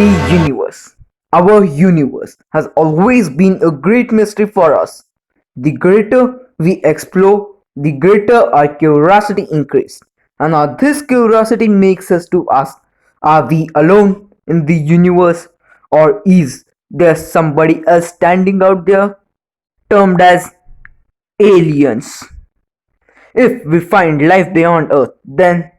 The universe, our universe, has always been a great mystery for us. The greater we explore, the greater our curiosity increases. And now this curiosity makes us to ask, are we alone in the universe, or is there somebody else standing out there, termed as aliens? If we find life beyond Earth, then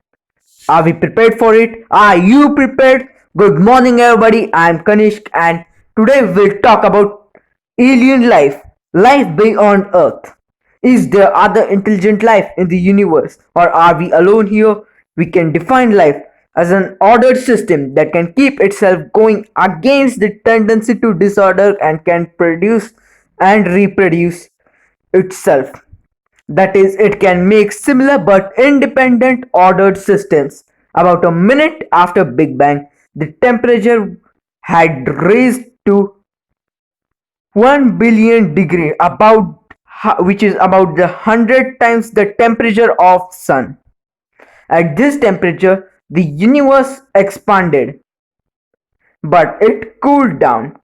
are we prepared for it? Are you prepared? Good morning, everybody. I'm Kanishq, and today we'll talk about alien life, life beyond Earth. Is there other intelligent life in the universe, or are we alone here? We can define life as an ordered system that can keep itself going against the tendency to disorder and can produce and reproduce itself. That is, it can make similar but independent ordered systems. About a minute after Big Bang, the temperature had raised to 1 billion degree, which is about the 100 times the temperature of Sun. At this temperature, the universe expanded, but it cooled down.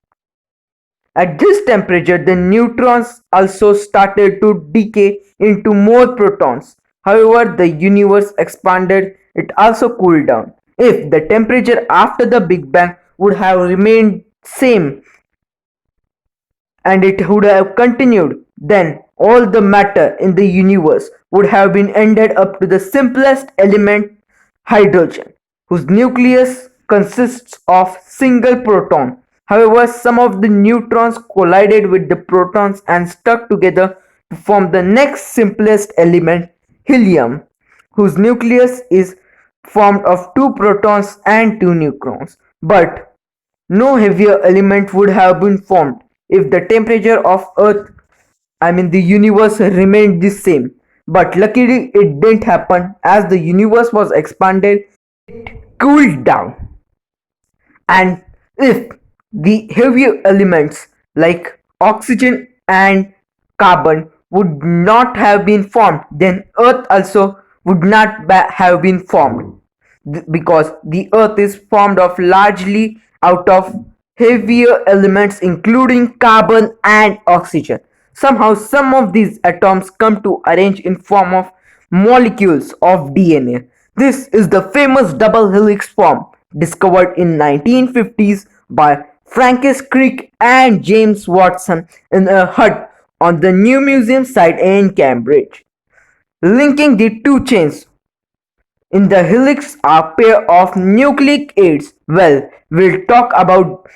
At this temperature, the neutrons also started to decay into more protons. However, the universe expanded, it also cooled down. If the temperature after the Big Bang would have remained same and it would have continued, then all the matter in the universe would have been ended up to the simplest element, hydrogen, whose nucleus consists of single proton. However, some of the neutrons collided with the protons and stuck together to form the next simplest element, helium, whose nucleus is formed of two protons and two neutrons. But no heavier element would have been formed if the temperature of Earth, the universe, remained the same. But luckily it didn't happen. As the universe was expanded, it cooled down. And if the heavier elements like oxygen and carbon would not have been formed, then Earth also would not have been formed, because the Earth is formed of largely out of heavier elements including carbon and oxygen. Somehow some of these atoms come to arrange in form of molecules of DNA. This is the famous double helix form discovered in 1950s by Francis Crick and James Watson in a hut on the New Museum site in Cambridge. Linking the two chains in the helix are pair of nucleic acids. Well, we'll talk about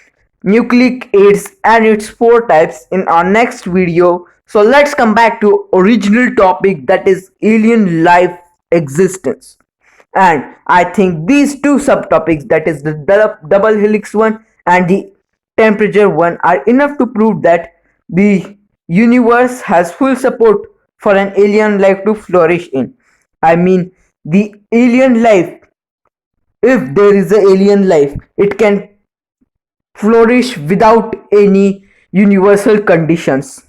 nucleic acids and its four types in our next video. So let's come back to original topic, that is alien life existence. And I think these two subtopics, that is the double helix one and the temperature one, are enough to prove that the universe has full support for an alien life to flourish in. The alien life, if there is an alien life, it can flourish without any universal conditions.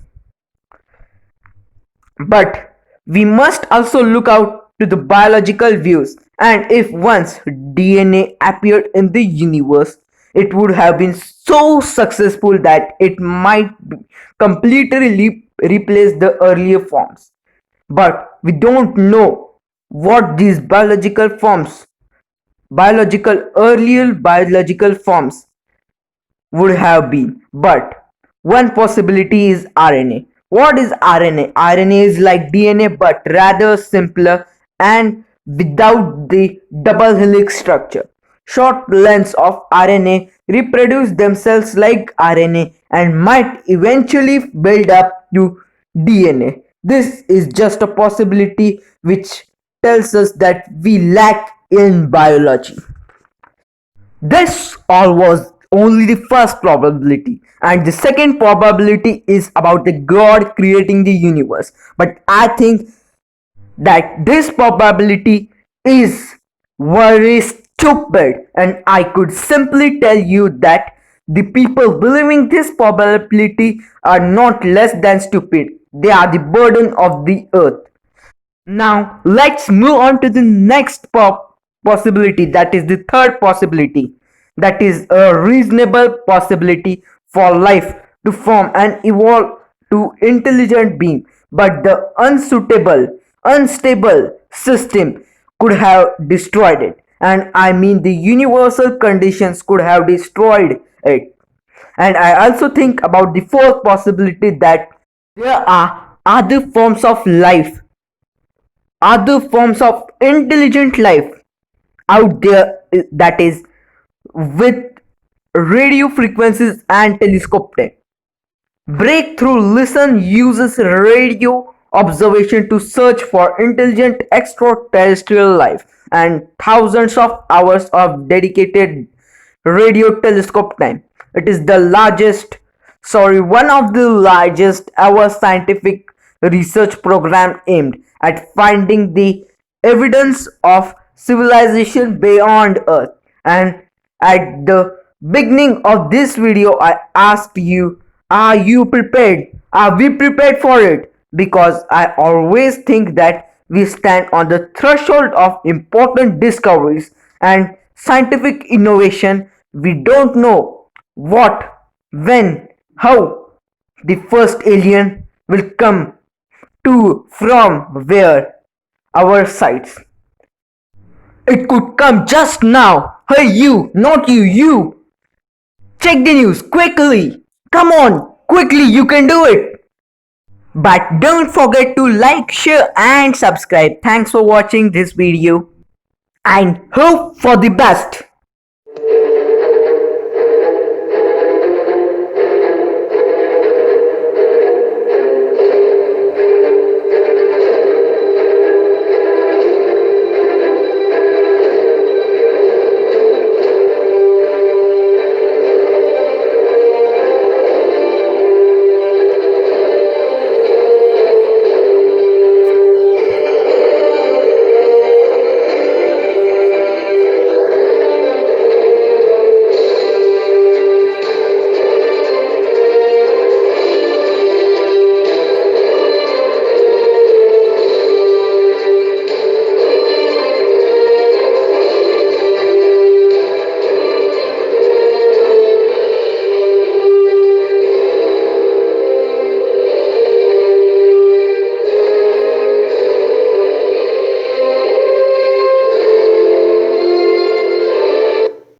But we must also look out to the biological views, and if once DNA appeared in the universe, it would have been so successful that it might completely replace the earlier forms. But we don't know what these earlier biological forms would have been. But one possibility is RNA. What is RNA? RNA is like DNA but rather simpler and without the double helix structure. Short lengths of RNA reproduce themselves like RNA and might eventually build up to DNA. This is just a possibility which tells us that we lack in biology. This all was only the first probability, and the second probability is about the God creating the universe. But I think that this probability is very stupid, and I could simply tell you that the people believing this probability are not less than stupid. They are the burden of the earth. Now let's move on to the next possibility, that is the third possibility. that is a reasonable possibility for life to form and evolve to intelligent being, but the unstable system could have destroyed it. And I mean the universal conditions could have destroyed it. And I also think about the fourth possibility that there are other forms of intelligent life out there, that is with radio frequencies and telescope time. Breakthrough Listen uses radio observation to search for intelligent extraterrestrial life, and thousands of hours of dedicated radio telescope time. It is one of the largest ever scientific research program aimed at finding the evidence of civilization beyond Earth. And at the beginning of this video, I asked you, are you prepared? Are we prepared for it? Because I always think that we stand on the threshold of important discoveries and scientific innovation. We don't know what, when, how the first alien will come to, from, where, our sights. It could come just now. Hey, you, not you, you. Check the news quickly. Come on, quickly, you can do it. But don't forget to like, share and subscribe. Thanks for watching this video and hope for the best.